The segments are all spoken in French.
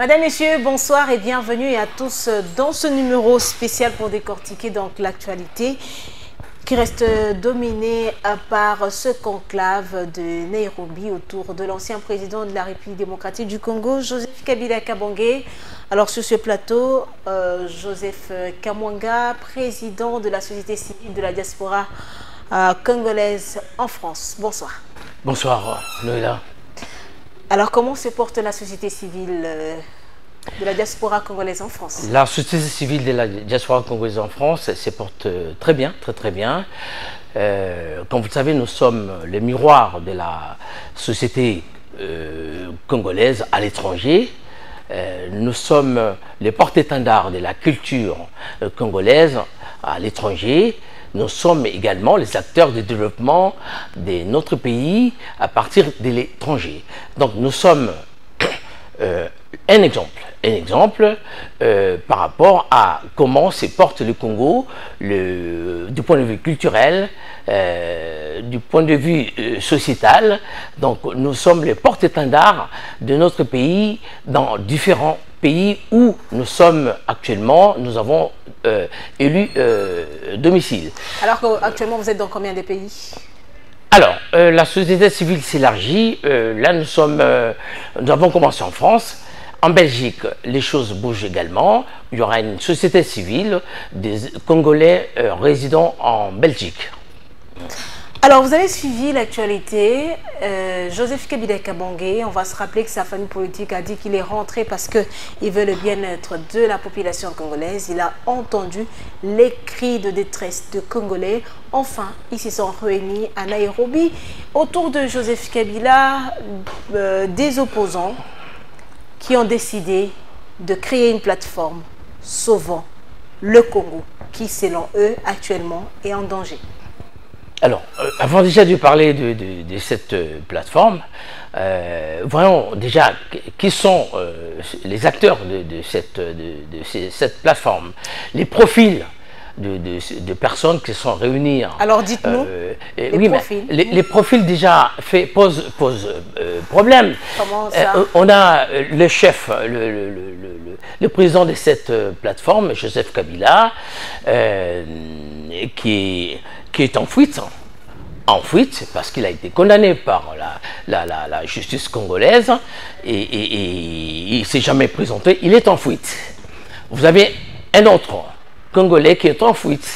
Madame, Messieurs, bonsoir et bienvenue à tous dans ce numéro spécial pour décortiquer donc l'actualité qui reste dominée par ce conclave de Nairobi autour de l'ancien président de la République démocratique du Congo, Joseph Kabila Kabange. Alors sur ce plateau, Joseph Kamwanga, président de la société civile de la diaspora congolaise en France. Bonsoir. Bonsoir, Noëlla. Alors, comment se porte la société civile de la diaspora congolaise en France? La société civile de la diaspora congolaise en France se porte très bien, très bien. Comme vous le savez, nous sommes les miroirs de la société congolaise à l'étranger. Nous sommes les porte-étendards de la culture congolaise à l'étranger. Nous sommes également les acteurs du développement de notre pays à partir de l'étranger. Donc nous sommes un exemple par rapport à comment se porte le Congo du point de vue culturel, du point de vue sociétal. Donc nous sommes les porte-étendards de notre pays dans différents pays où nous sommes actuellement, nous avons élu domicile. Alors qu'actuellement vous êtes dans combien de pays? Alors, la société civile s'élargit. Là, nous avons commencé en France. En Belgique, les choses bougent également. Il y aura une société civile des Congolais résidant en Belgique. Alors, vous avez suivi l'actualité. Joseph Kabila Kabange, on va se rappeler que sa famille politique a dit qu'il est rentré parce qu'il veut le bien-être de la population congolaise. Il a entendu les cris de détresse de Congolais. Enfin, ils se sont réunis à Nairobi. Autour de Joseph Kabila, des opposants qui ont décidé de créer une plateforme sauvant le Congo, qui, selon eux, actuellement est en danger. Alors, avant déjà de parler de cette plateforme, voyons déjà qui sont les acteurs de cette plateforme, les profils de personnes qui sont réunies. Alors dites-nous, oui, profils. Mais les profils déjà posent problème. Comment ça? On a le chef, le président de cette plateforme, Joseph Kabila, qui est en fuite parce qu'il a été condamné par la justice congolaise et il ne s'est jamais présenté, il est en fuite. Vous avez un autre Congolais qui est en fuite.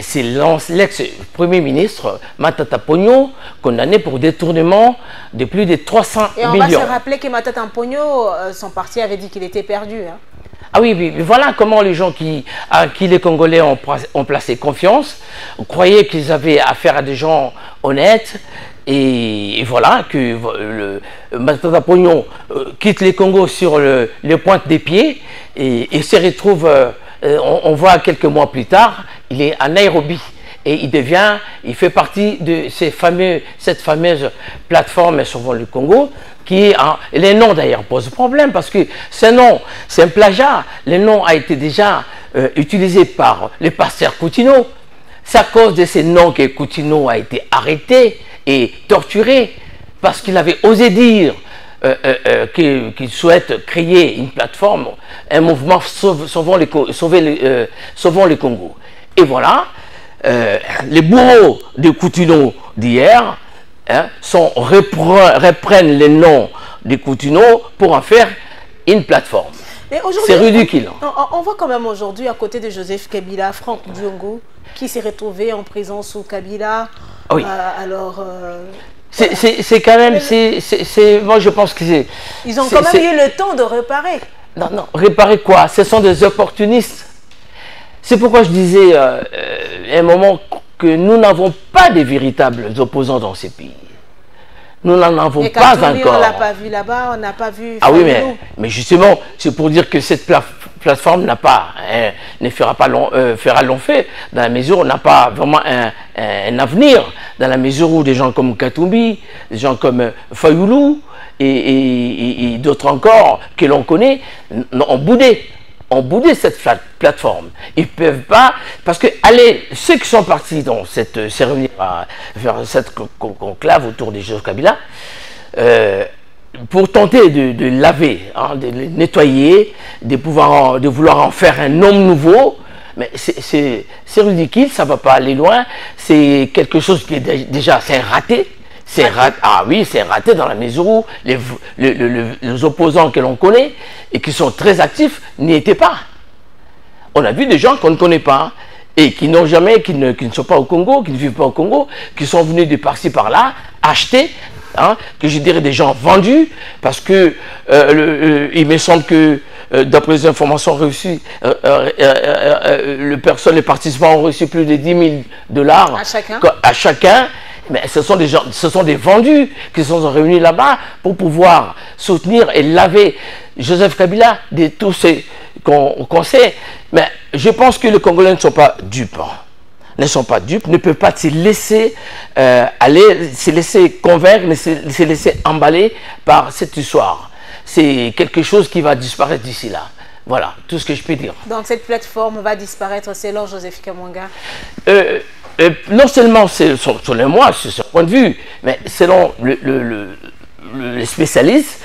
C'est l'ex-premier ministre Matata Ponyo, condamné pour détournement de plus de 300 millions. Et on va se rappeler que Matata Ponyo, son parti avait dit qu'il était perdu. Hein. Ah oui, mais voilà comment les gens à qui les Congolais ont placé confiance, croyaient qu'ils avaient affaire à des gens honnêtes, et voilà que Matata Ponyo quitte les Congos sur les pointes des pieds et se retrouve, on voit quelques mois plus tard, il est à Nairobi. Et il fait partie de cette fameuse plateforme Sauvons le Congo, les noms d'ailleurs posent problème parce que ce nom, c'est un plagiat. Le nom a été déjà utilisé par le pasteur Coutinho. C'est à cause de ces noms que Coutinho a été arrêté et torturé parce qu'il avait osé dire qu'il souhaite créer une plateforme, un mouvement Sauvons le Congo. Et voilà. Les bourreaux de Coutinho d'hier reprennent les noms de Coutinho pour en faire une plateforme. C'est ridicule. On voit quand même aujourd'hui, à côté de Joseph Kabila, Franck Diongo, qui s'est retrouvé en prison sous Kabila. Oui. Alors... c'est quand même... moi, je pense que c'est... Ils ont quand même eu le temps de réparer. Non, réparer quoi? Ce sont des opportunistes. C'est pourquoi je disais à un moment que nous n'avons pas de véritables opposants dans ces pays. Nous n'en avons pas encore. On ne l'a pas vu là-bas, on n'a pas vu... Ah oui, mais justement, c'est pour dire que cette plateforme fera long feu, dans la mesure où on n'a pas vraiment un avenir, dans la mesure où des gens comme Katumbi, des gens comme Fayoulou et d'autres encore que l'on connaît ont boudé cette plateforme. Ils ne peuvent pas, parce que ceux qui sont partis dans vers cette conclave autour de Joseph Kabila, pour tenter de laver, hein, de les nettoyer, de vouloir en faire un homme nouveau. Mais c'est ridicule, ça ne va pas aller loin. C'est quelque chose qui est déjà, c'est raté. Ah oui, c'est raté dans la mesure où les opposants que l'on connaît et qui sont très actifs n'y étaient pas. On a vu des gens qu'on ne connaît pas et qui n'ont jamais, qui ne sont pas au Congo, qui ne vivent pas au Congo, qui sont venus de par-ci par-là, acheter, hein, que je dirais des gens vendus, parce que il me semble que d'après les informations reçues, les participants ont reçu plus de 10 000 $ à chacun. Mais ce sont des vendus qui sont réunis là-bas pour pouvoir soutenir et laver Joseph Kabila de tous ces qu'on sait. Mais je pense que les Congolais ne sont pas dupes. Ne peuvent pas se laisser aller, se laisser convaincre, se laisser emballer par cette histoire. C'est quelque chose qui va disparaître d'ici là. Voilà, tout ce que je peux dire. Donc cette plateforme va disparaître selon Joseph Kabila? Non seulement selon moi, c'est son point de vue, mais selon les spécialistes,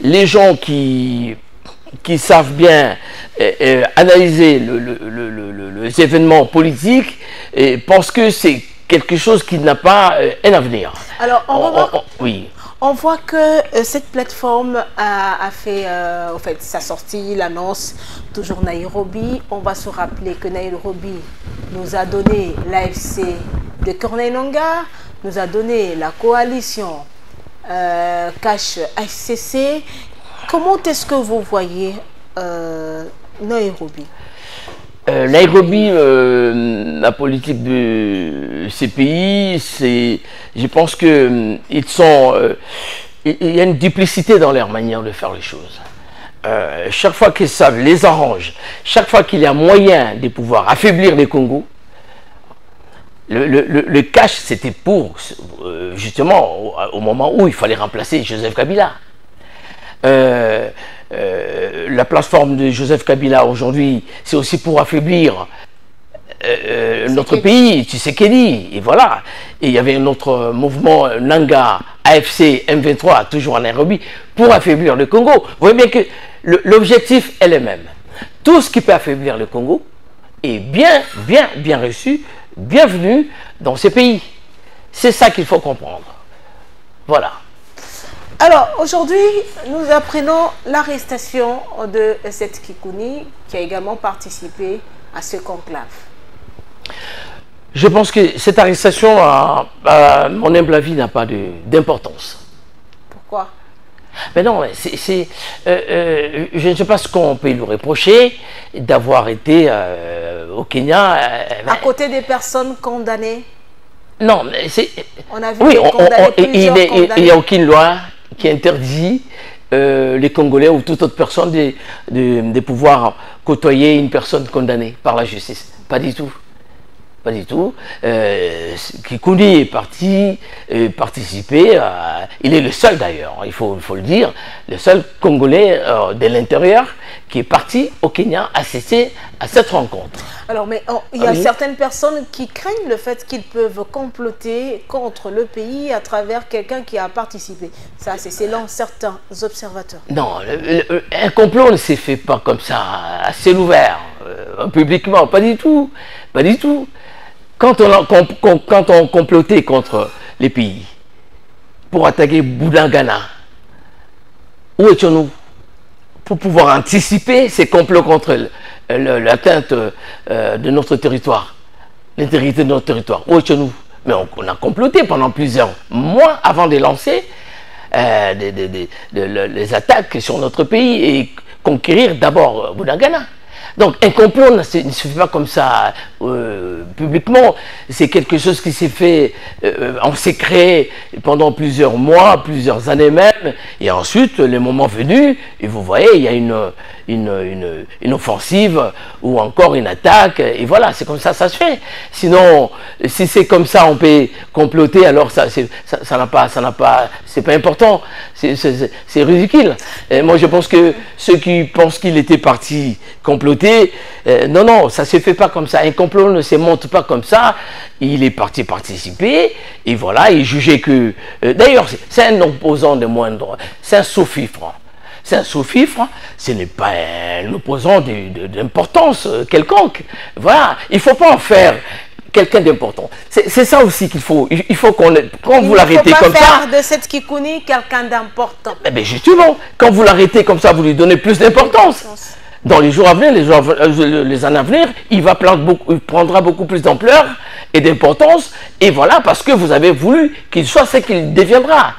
les gens qui savent bien analyser les événements politiques et pensent que c'est quelque chose qui n'a pas un avenir. Alors, oui. On voit que cette plateforme a fait en fait, sa sortie, l'annonce, toujours Nairobi. On va se rappeler que Nairobi nous a donné l'AFC de Corneille Nangaa, nous a donné la coalition Cash HCC. Comment est-ce que vous voyez Nairobi? Nairobi, la politique de ces pays, je pense que il y a une duplicité dans leur manière de faire les choses. Chaque fois que ça les arrange, chaque fois qu'il y a moyen de pouvoir affaiblir les Congos, le cash, c'était pour, justement, au moment où il fallait remplacer Joseph Kabila. La plateforme de Joseph Kabila aujourd'hui, c'est aussi pour affaiblir notre pays, Tshisekedi, et voilà. Et il y avait un autre mouvement, Nanga, AFC, M23, toujours à Nairobi, pour affaiblir le Congo. Vous voyez bien que l'objectif est le même. Tout ce qui peut affaiblir le Congo est bien reçu, bienvenu dans ces pays. C'est ça qu'il faut comprendre. Voilà. Alors, aujourd'hui, nous apprenons l'arrestation de Seth Kikouni, qui a également participé à ce conclave. Je pense que cette arrestation, à mon humble avis, n'a pas d'importance. Pourquoi? Mais non, je ne sais pas ce qu'on peut lui reprocher d'avoir été au Kenya. À côté des personnes condamnées? Non, mais c'est... On a vu il n'y a aucune loi qui interdit les Congolais ou toute autre personne de pouvoir côtoyer une personne condamnée par la justice. Pas du tout. Pas du tout. Kikouni est parti participer. Il est le seul d'ailleurs, il faut le dire, le seul Congolais de l'intérieur qui est parti au Kenya assister à cette rencontre. Alors, mais il y a certaines personnes qui craignent le fait qu'ils peuvent comploter contre le pays à travers quelqu'un qui a participé. Ça, c'est selon certains observateurs. Non, un complot ne s'est fait pas comme ça, à ciel ouvert, publiquement, pas du tout. Pas du tout. Quand on complotait contre les pays pour attaquer Boudangana, où étions-nous pour pouvoir anticiper ces complots contre l'atteinte de notre territoire, l'intégrité de notre territoire? Où étions-nous? Mais on a comploté pendant plusieurs mois avant de lancer les attaques sur notre pays et conquérir d'abord Boudangana. Donc un complot ne se fait pas comme ça publiquement, c'est quelque chose qui s'est fait en secret pendant plusieurs mois, plusieurs années même, et ensuite, le moment venu, et vous voyez, il y a une offensive ou encore une attaque. Et voilà, c'est comme ça se fait. Sinon, si c'est comme ça, on peut comploter, alors c'est pas important. C'est ridicule. Et moi, je pense que ceux qui pensent qu'il était parti comploter, non, ça se fait pas comme ça. Un complot ne se monte pas comme ça. Il est parti participer, et voilà, il jugeait que... D'ailleurs, c'est un opposant de moindre, c'est un sous-fifre. C'est un sous-fifre, ce n'est pas un opposant d'importance quelconque. Voilà, il ne faut pas en faire quelqu'un d'important. C'est ça aussi qu'il faut. Il faut quand vous l'arrêtez comme ça... Il ne faut pas faire de cette Kikouni quelqu'un d'important. Mais justement, quand vous l'arrêtez comme ça, vous lui donnez plus d'importance. Dans les jours à venir, les années à venir, il prendra beaucoup plus d'ampleur et d'importance. Et voilà, parce que vous avez voulu qu'il soit ce qu'il deviendra.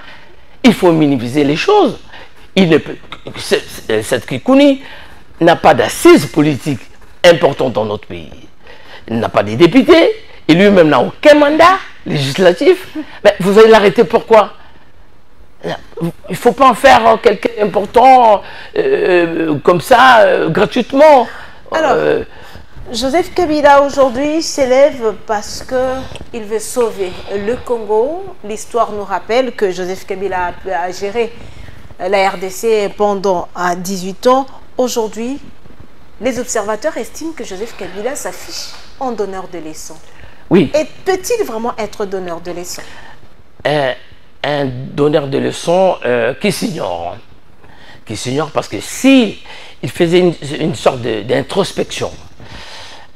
Il faut minimiser les choses. Cette Kikouni n'a pas d'assises politiques importantes dans notre pays. Il n'a pas de députés. Et lui-même n'a aucun mandat législatif. Mais vous allez l'arrêter pourquoi? Il ne faut pas en faire quelqu'un d'important comme ça, gratuitement. Alors, Joseph Kabila aujourd'hui s'élève parce qu'il veut sauver le Congo. L'histoire nous rappelle que Joseph Kabila a géré la RDC pendant 18 ans. Aujourd'hui, les observateurs estiment que Joseph Kabila s'affiche en donneur de leçons. Oui. Et peut-il vraiment être donneur de leçons? Un donneur de leçons qui s'ignore. Qui s'ignore parce que si il faisait une sorte d'introspection,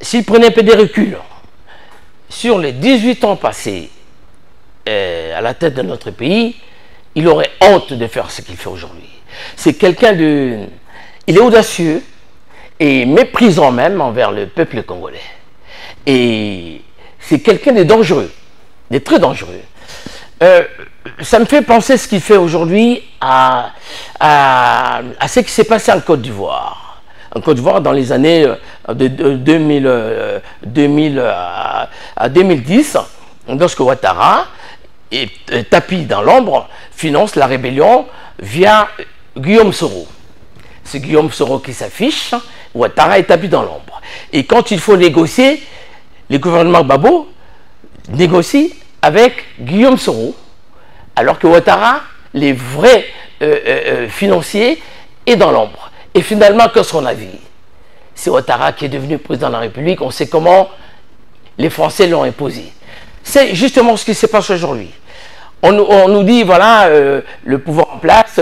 s'il prenait un peu de recul sur les 18 ans passés à la tête de notre pays, il aurait honte de faire ce qu'il fait aujourd'hui. C'est quelqu'un de... Il est audacieux et méprisant même envers le peuple congolais. Et c'est quelqu'un de dangereux, de très dangereux. Ça me fait penser ce qu'il fait aujourd'hui à ce qui s'est passé en Côte d'Ivoire. En Côte d'Ivoire, dans les années de 2000 à 2010, lorsque Ouattara, tapis dans l'ombre, finance la rébellion via Guillaume Soro. C'est Guillaume Soro qui s'affiche, Ouattara est tapis dans l'ombre. Et quand il faut négocier, le gouvernement Gbagbo négocie avec Guillaume Soro, alors que Ouattara, les vrais financiers, est dans l'ombre. Et finalement, qu'est-ce qu'on a vu? C'est Ouattara qui est devenu président de la République. On sait comment les Français l'ont imposé. C'est justement ce qui se passe aujourd'hui. On nous dit, voilà, le pouvoir en place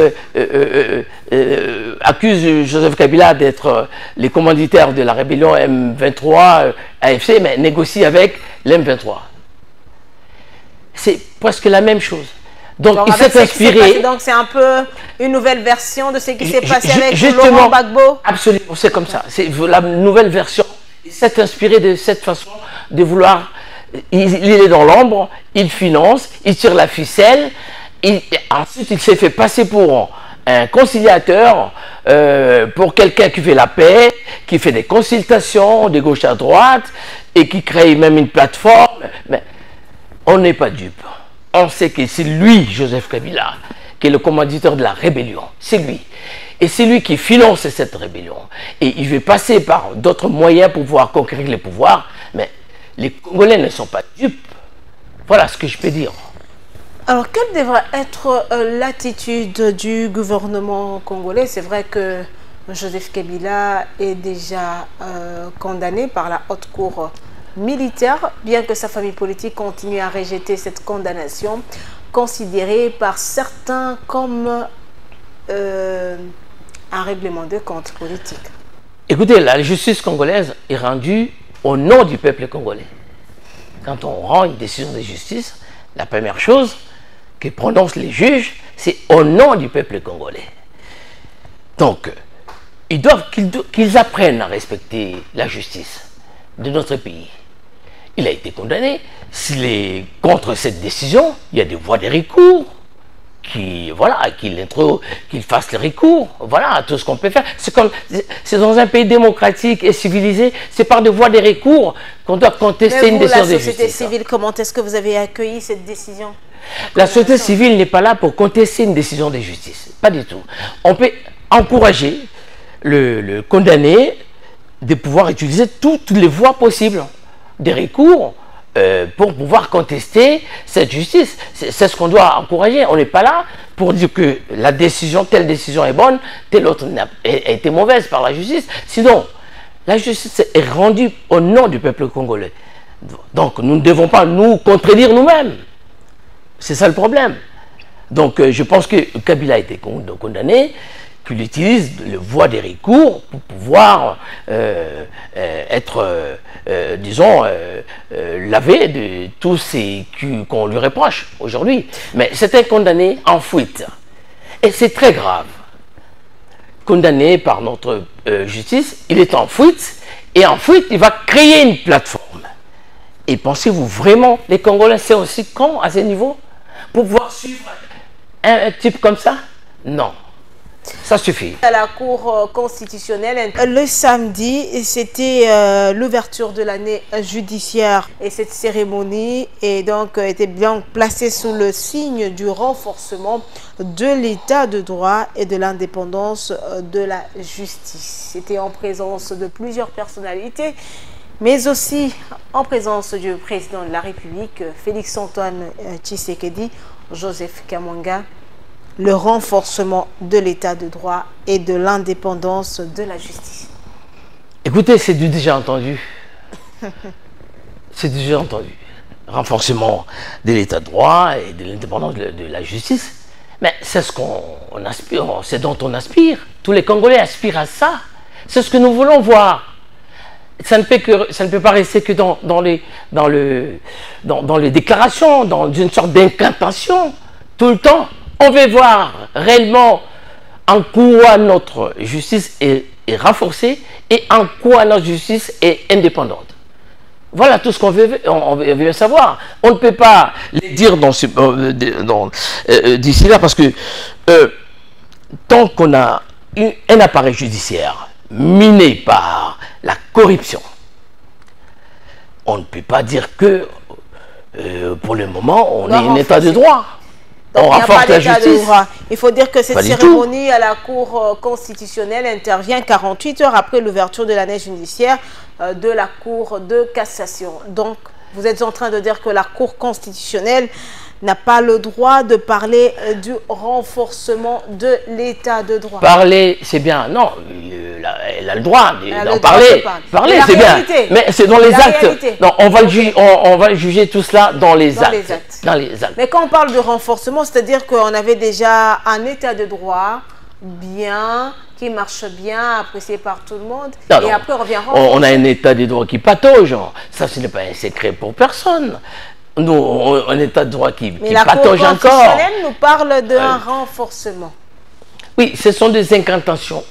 accuse Joseph Kabila d'être les commanditaires de la rébellion M23 AFC, mais négocie avec l'M23. C'est presque la même chose. Donc il s'est inspiré. Donc c'est un peu une nouvelle version de ce qui s'est passé avec Laurent Gbagbo. Absolument, c'est comme ça. C'est la nouvelle version. Il s'est inspiré de cette façon de vouloir. Il est dans l'ombre, il finance, il tire la ficelle. Ensuite, il s'est fait passer pour un conciliateur, pour quelqu'un qui fait la paix, qui fait des consultations de gauche à droite et qui crée même une plateforme. Mais on n'est pas dupe. On sait que c'est lui, Joseph Kabila, qui est le commanditaire de la rébellion. C'est lui. Et c'est lui qui finance cette rébellion. Et il veut passer par d'autres moyens pour pouvoir conquérir les pouvoirs. Mais les Congolais ne sont pas dupes. Voilà ce que je peux dire. Alors, quelle devrait être l'attitude du gouvernement congolais? C'est vrai que Joseph Kabila est déjà condamné par la haute cour militaire, bien que sa famille politique continue à rejeter cette condamnation, considérée par certains comme un règlement de compte politique. Écoutez, la justice congolaise est rendue au nom du peuple congolais. Quand on rend une décision de justice, la première chose que prononcent les juges, c'est au nom du peuple congolais. Donc, ils doivent qu'ils apprennent à respecter la justice de notre pays. Il a été condamné. S'il est contre cette décision, il y a des voies de recours. Qu'il fasse les recours. Voilà tout ce qu'on peut faire. C'est dans un pays démocratique et civilisé, c'est par des voies de recours qu'on doit contester une décision de justice. La société civile, comment est-ce que vous avez accueilli cette décision? La société civile n'est pas là pour contester une décision de justice. Pas du tout. On peut encourager le condamné de pouvoir utiliser toutes les voies possibles des recours pour pouvoir contester cette justice. C'est ce qu'on doit encourager. On n'est pas là pour dire que la décision, telle décision est bonne, telle autre a été mauvaise par la justice. Sinon, la justice est rendue au nom du peuple congolais. Donc, nous ne devons pas nous contredire nous-mêmes. C'est ça le problème. Donc, je pense que Kabila a été condamné, qu'il utilise le voie des recours pour pouvoir être, disons, lavé de tout ce qu'on lui reproche aujourd'hui. Mais c'est un condamné en fuite. Et c'est très grave. Condamné par notre justice, il est en fuite, et en fuite, il va créer une plateforme. Et pensez-vous vraiment, les Congolais, c'est aussi con à ce niveau pour pouvoir suivre un type comme ça? Non. Ça suffit. À la Cour constitutionnelle, le samedi, c'était l'ouverture de l'année judiciaire. Et cette cérémonie était bien placée sous le signe du renforcement de l'état de droit et de l'indépendance de la justice. C'était en présence de plusieurs personnalités, mais aussi en présence du président de la République, Félix-Antoine Tshisekedi, Joseph Kamwanga. Le renforcement de l'état de droit et de l'indépendance de la justice. Écoutez, c'est du déjà entendu. C'est déjà entendu. Renforcement de l'état de droit et de l'indépendance de la justice. Mais c'est ce qu'on aspire, c'est dont on aspire. Tous les Congolais aspirent à ça. C'est ce que nous voulons voir. Ça ne peut pas rester que dans les déclarations, dans une sorte d'incantation, tout le temps. On veut voir réellement en quoi notre justice est renforcée et en quoi notre justice est indépendante. Voilà tout ce qu'on veut savoir. On ne peut pas les dire d'ici là parce que tant qu'on a un appareil judiciaire miné par la corruption, on ne peut pas dire que pour le moment on est un état de droit. Donc, il n'y a pas d'état de droit. Il faut dire que cette cérémonie à la Cour constitutionnelle intervient 48 heures après l'ouverture de l'année judiciaire de la Cour de cassation. Donc, vous êtes en train de dire que la Cour constitutionnelle n'a pas le droit de parler du renforcement de l'état de droit. Parler, c'est bien. Non, elle a le droit d'en parler. Parler, c'est bien. Mais c'est dans les actes. Non, on va juger tout cela dans les actes. Dans les actes. Mais quand on parle de renforcement, c'est-à-dire qu'on avait déjà un état de droit bien, qui marche bien, apprécié par tout le monde. Non, et après, on revient renforcer. On a un état de droit qui patauge. Ça, ce n'est pas un secret pour personne. Nous, on est état de droit qui patauge encore. Mais la Cour constitutionnelle nous parle d'un renforcement. Oui, ce sont des incantations.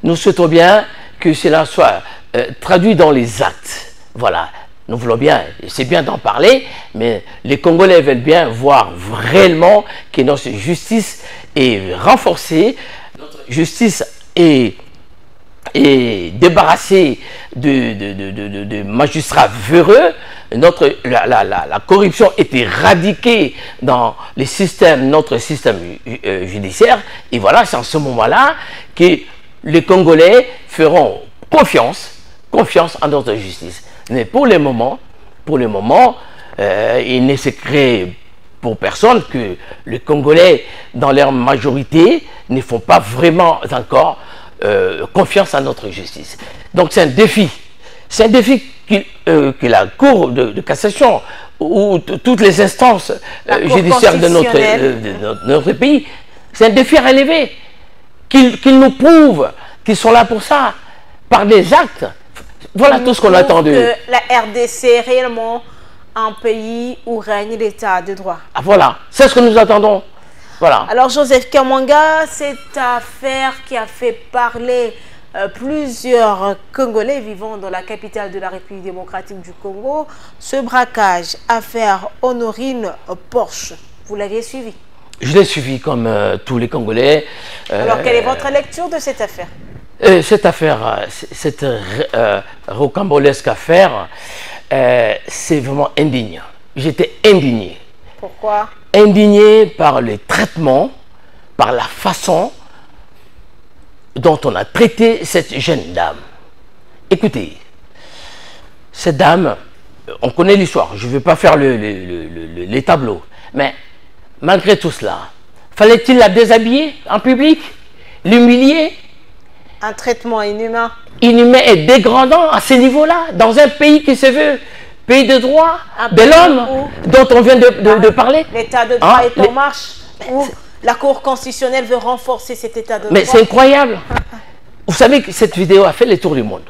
Nous souhaitons bien que cela soit traduit dans les actes. Voilà, nous voulons bien, c'est bien d'en parler, mais les Congolais veulent bien voir réellement que notre justice est renforcée, notre justice est débarrassée de magistrats véreux. La corruption est éradiquée dans les systèmes, notre système judiciaire. Et voilà, c'est en ce moment-là que les Congolais feront confiance en notre justice. Mais pour le moment, il n'est secret pour personne que les Congolais, dans leur majorité, ne font pas vraiment encore confiance à notre justice. Donc c'est un défi. C'est un défi que la Cour de cassation ou toutes les instances judiciaires de notre pays, c'est un défi à relever. Qu'ils nous prouvent qu'ils sont là pour ça, par des actes. Voilà tout ce qu'on attend d'eux. La RDC est réellement un pays où règne l'état de droit. Ah, voilà, c'est ce que nous attendons. Voilà. Alors Joseph Kamwanga, cette affaire qui a fait parler plusieurs Congolais vivant dans la capitale de la République démocratique du Congo, ce braquage, affaire Honorine Porsche, vous l'aviez suivi? Je l'ai suivi comme tous les Congolais. Alors quelle est votre lecture de cette affaire? Cette affaire, cette rocambolesque affaire, c'est vraiment indigne. J'étais indigné. Pourquoi? Indigné par le traitement, par la façon dont on a traité cette jeune dame. Écoutez, cette dame, on connaît l'histoire, je ne vais pas faire les tableaux, mais malgré tout cela, fallait-il la déshabiller en public, l'humilier? Un traitement inhumain. Inhumain et dégradant à ce niveau-là, dans un pays qui se veut pays de droit, de l'homme, dont on vient de parler. L'état de droit est en marche, où la Cour constitutionnelle veut renforcer cet état de droit. Mais c'est incroyable. Vous savez que cette vidéo a fait le tour du monde.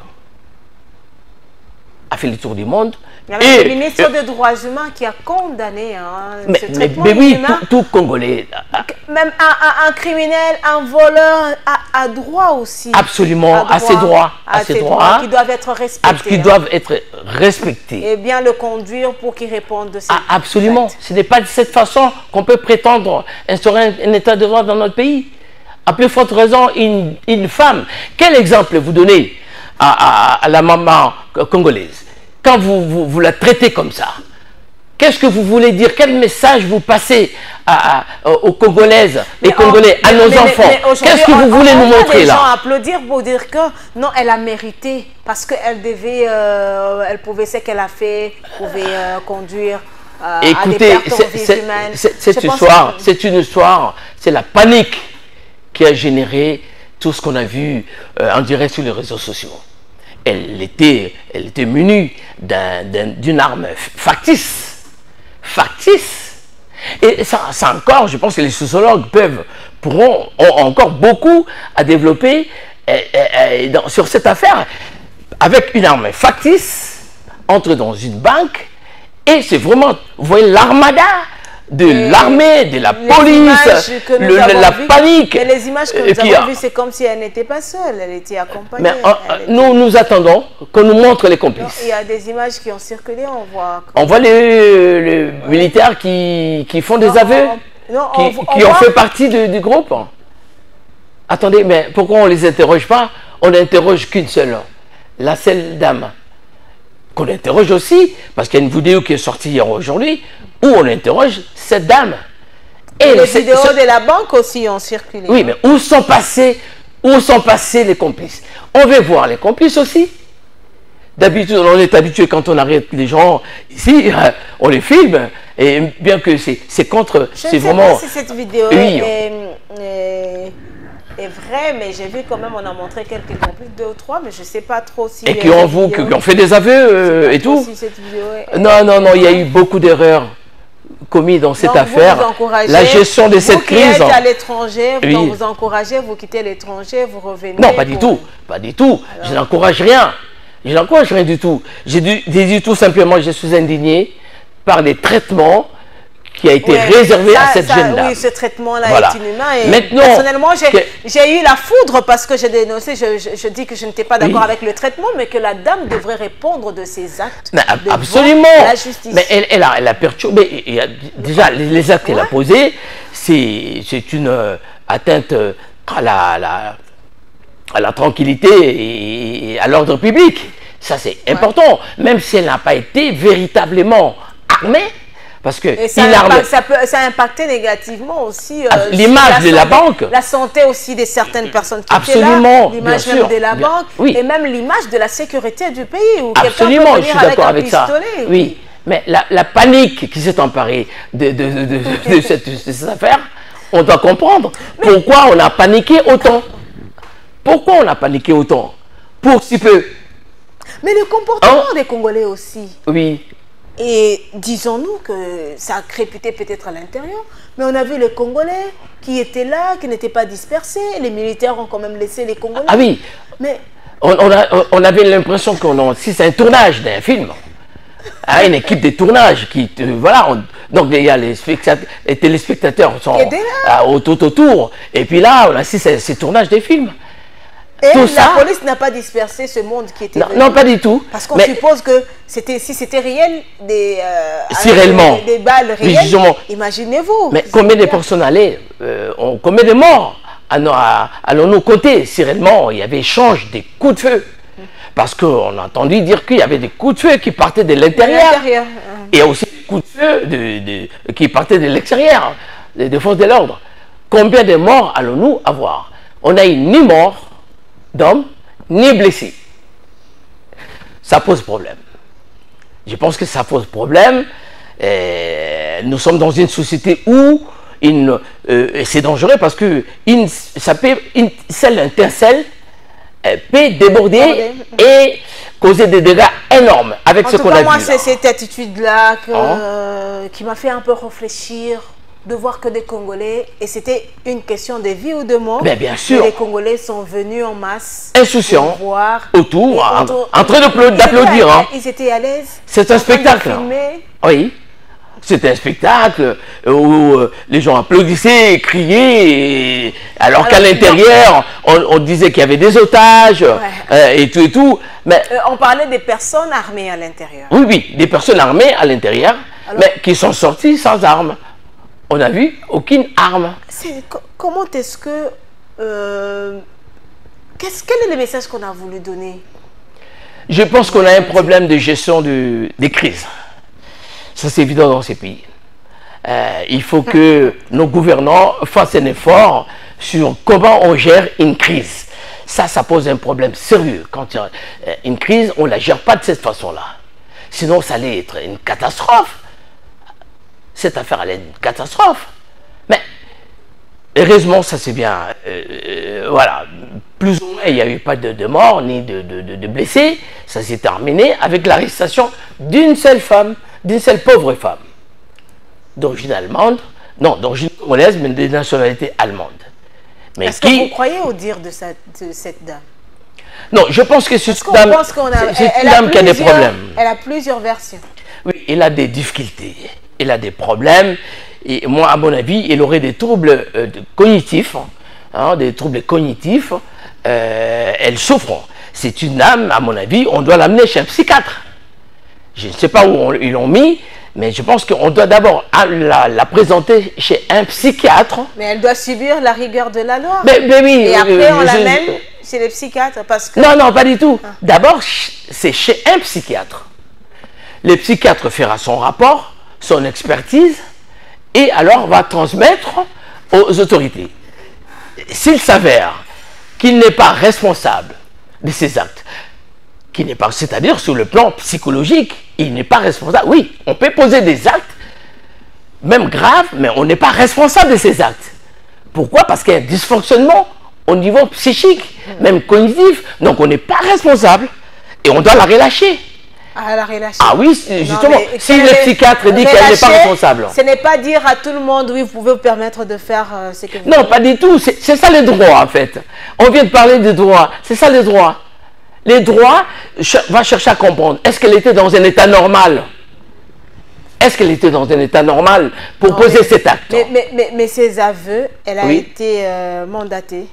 A fait le tour du monde. Il y a même le ministre des Droits humains qui a condamné ce traitement inhumain. Tout Congolais. Même un criminel, un voleur a droit aussi. Absolument, à ses droits. À ses droits qui doivent être respectés. Qui doivent être respectés. Et bien le conduire pour qu'il réponde de ses actes. Absolument. Ce n'est pas de cette façon qu'on peut prétendre instaurer un état de droit dans notre pays. À plus forte raison, une femme. Quel exemple vous donnez à la maman congolaise quand vous la traitez comme ça? Qu'est-ce que vous voulez dire? Quel message vous passez aux Congolaises, les Congolais, à nos enfants? Qu'est-ce que vous voulez nous montrer là? Les gens applaudir pour dire que non, elle a mérité parce qu'elle devait, elle pouvait ce qu'elle a fait, pouvait conduire à des pertes humaines. C'est une histoire, c'est la panique qui a généré tout ce qu'on a vu en direct sur les réseaux sociaux. Elle était munie d'une arme factice. Et ça encore, je pense que les sociologues ont encore beaucoup à développer sur cette affaire. Avec une arme factice, entre dans une banque, et c'est vraiment, vous voyez l'armada de l'armée, de la police, la panique. Et les images que nous avons vues, c'est comme si elle n'était pas seule, elle était accompagnée. Mais nous attendons qu'on nous montre les complices. Non, il y a des images qui ont circulé, on voit... On voit les militaires qui font des aveux, qui ont fait partie du groupe. Attendez, mais pourquoi on ne les interroge pas? On n'interroge qu'une seule, la seule dame. Qu'on interroge aussi, parce qu'il y a une vidéo qui est sortie hier aujourd'hui, où on interroge cette dame. Et les vidéos de la banque aussi ont circulé. Oui, mais où sont passés les complices? On veut voir les complices aussi. D'habitude, on est habitué quand on arrête les gens ici, on les filme, et bien que c'est contre, c'est vraiment... Je ne sais pas si cette vidéo est vrai, mais j'ai vu quand même, on a montré quelques complices, 2 ou 3, mais je ne sais pas trop si... Et qui ont fait des aveux et tout. Si cette vidéo non, il y a eu beaucoup d'erreurs commises dans cette affaire. La gestion de cette crise... Vous qui êtes à l'étranger, vous encouragez, vous quittez l'étranger, vous revenez... Non, pas du tout, pas du tout. Alors... Je n'encourage rien. Je n'encourage rien du tout. J'ai dit tout simplement, je suis indigné par les traitements qui a été réservé à cette jeune dame. Oui, ce traitement-là est inhumain. Et maintenant, personnellement, j'ai eu la foudre parce que j'ai dénoncé, je dis que je n'étais pas d'accord avec le traitement, mais que la dame devrait répondre de ses actes. Absolument. La justice. Mais elle a perturbé. Déjà, les actes qu'elle a posés, c'est une atteinte à la tranquillité et à l'ordre public. Ça, c'est important. Même si elle n'a pas été véritablement armée. Parce que ça a impacté négativement aussi l'image de la banque. La santé aussi de certaines personnes qui absolument, étaient là, l'image même de la banque, et même l'image de la sécurité du pays. Où absolument, peut je suis d'accord avec ça. Oui, mais la panique qui s'est emparée de cette affaire, on doit comprendre pourquoi on a paniqué autant. Pourquoi on a paniqué autant? Pour si peu. Mais le comportement des Congolais aussi. Oui. Et disons-nous que ça a créputé peut-être à l'intérieur, mais on a vu les Congolais qui étaient là, qui n'étaient pas dispersés. Les militaires ont quand même laissé les Congolais. Ah oui, mais on avait l'impression si c'est un tournage d'un film, une équipe de tournage qui, voilà, donc il y a les téléspectateurs sont autour, et puis là on assiste ces tournages des films. Et la police n'a pas dispersé ce monde qui était venu. Non, pas du tout. Parce qu'on suppose que si c'était réel, des balles réelles, imaginez-vous. Mais combien de personnes allaient, combien de morts allons-nous compter si réellement il y avait échange des coups de feu? Parce qu'on a entendu dire qu'il y avait des coups de feu qui partaient de l'intérieur. Et aussi des coups de feu qui partaient de l'extérieur, des forces de l'ordre. Combien de morts allons-nous avoir? On a eu ni mort, d'hommes ni blessés. Ça pose problème. Je pense que ça pose problème. Nous sommes dans une société où c'est dangereux parce que une seule étincelle peut déborder et causer des dégâts énormes avec ce qu'on a vu. Moi, c'est cette attitude-là qui m'a fait un peu réfléchir, de voir que des Congolais, et c'était une question de vie ou de mort. Mais bien sûr. Les Congolais sont venus en masse. Insouciants, voir, autour, en train d'applaudir. Ils étaient à l'aise. C'est un spectacle. Oui. C'était un spectacle où les gens applaudissaient, criaient, alors qu'à l'intérieur, on disait qu'il y avait des otages et tout. Mais on parlait des personnes armées à l'intérieur. Oui, oui, des personnes armées à l'intérieur, mais qui sont sorties sans armes. On n'a vu aucune arme. Comment est-ce que... quel est le message qu'on a voulu donner? Je pense qu'on a un problème de gestion des crises. Ça, c'est évident dans ces pays. Il faut que nos gouvernants fassent un effort sur comment on gère une crise. Ça pose un problème sérieux. Quand il y a une crise, on ne la gère pas de cette façon-là. Sinon, ça allait être une catastrophe. Cette affaire allait être une catastrophe. Mais, heureusement, ça c'est bien. Voilà. Plus ou moins, il n'y a eu pas de morts ni de blessés. Ça s'est terminé avec l'arrestation d'une seule femme, d'une seule pauvre femme, d'origine allemande, non, d'origine congolaise, mais de nationalité allemande. Est-ce que vous croyez au dire de cette dame? Non, je pense que cette dame, une dame qui a des problèmes. Elle a plusieurs versions. Oui, elle a des difficultés, elle a des problèmes, et moi, à mon avis, elle aurait des troubles cognitifs, des troubles cognitifs, elle souffre. C'est une dame, à mon avis, on doit l'amener chez un psychiatre. Je ne sais pas où ils l'ont mis, mais je pense qu'on doit d'abord la présenter chez un psychiatre. Mais elle doit subir la rigueur de la loi. Mais oui, et après, on l'amène chez les psychiatres parce que... Non, non, pas du tout. D'abord, c'est chez un psychiatre. Le psychiatre fera son rapport, son expertise, et alors va transmettre aux autorités. S'il s'avère qu'il n'est pas responsable de ses actes, c'est-à-dire sur le plan psychologique, il n'est pas responsable. Oui, on peut poser des actes, même graves, mais on n'est pas responsable de ces actes. Pourquoi? Parce qu'il y a un dysfonctionnement au niveau psychique, même cognitif. Donc on n'est pas responsable et on doit la relâcher. Ah, la relâcher. Ah oui, justement, si le psychiatre dit qu'elle n'est pas responsable. Ce n'est pas dire à tout le monde, oui, vous pouvez vous permettre de faire ce que vous voulez. Non, pas du tout. C'est ça le droit, en fait. On vient de parler du droit. C'est ça le droit. Les droits, va chercher à comprendre. Est-ce qu'elle était dans un état normal? Est-ce qu'elle était dans un état normal pour poser cet acte? Mais ses aveux, elle a été mandatée.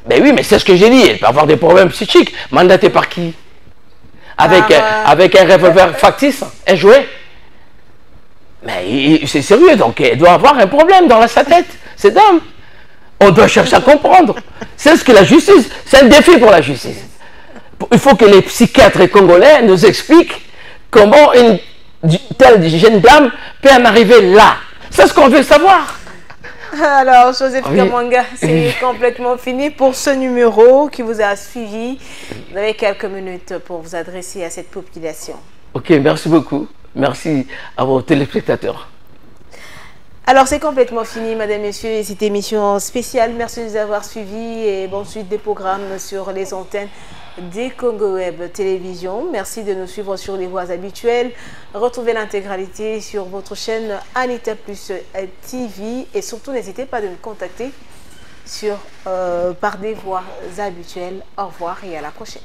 Ben oui, mais c'est ce que j'ai dit. Elle peut avoir des problèmes psychiques. Mandatée par qui? Avec un revolver factice, un jouet. Mais c'est sérieux, donc elle doit avoir un problème dans sa tête, cette dame. On doit chercher à comprendre. C'est ce que la justice, c'est un défi pour la justice. Il faut que les psychiatres congolais nous expliquent comment une telle jeune dame peut en arriver là. C'est ce qu'on veut savoir. Alors, Joseph Kamwanga, c'est complètement fini pour ce numéro qui vous a suivi. Vous avez quelques minutes pour vous adresser à cette population. Ok, merci beaucoup. Merci à vos téléspectateurs. Alors, c'est complètement fini, mesdames, messieurs, cette émission spéciale. Merci de nous avoir suivis et bonne suite des programmes sur les antennes des Congo Web Télévision. Merci de nous suivre sur les voies habituelles. Retrouvez l'intégralité sur votre chaîne Anita Plus TV et surtout n'hésitez pas de nous contacter par des voies habituelles. Au revoir et à la prochaine.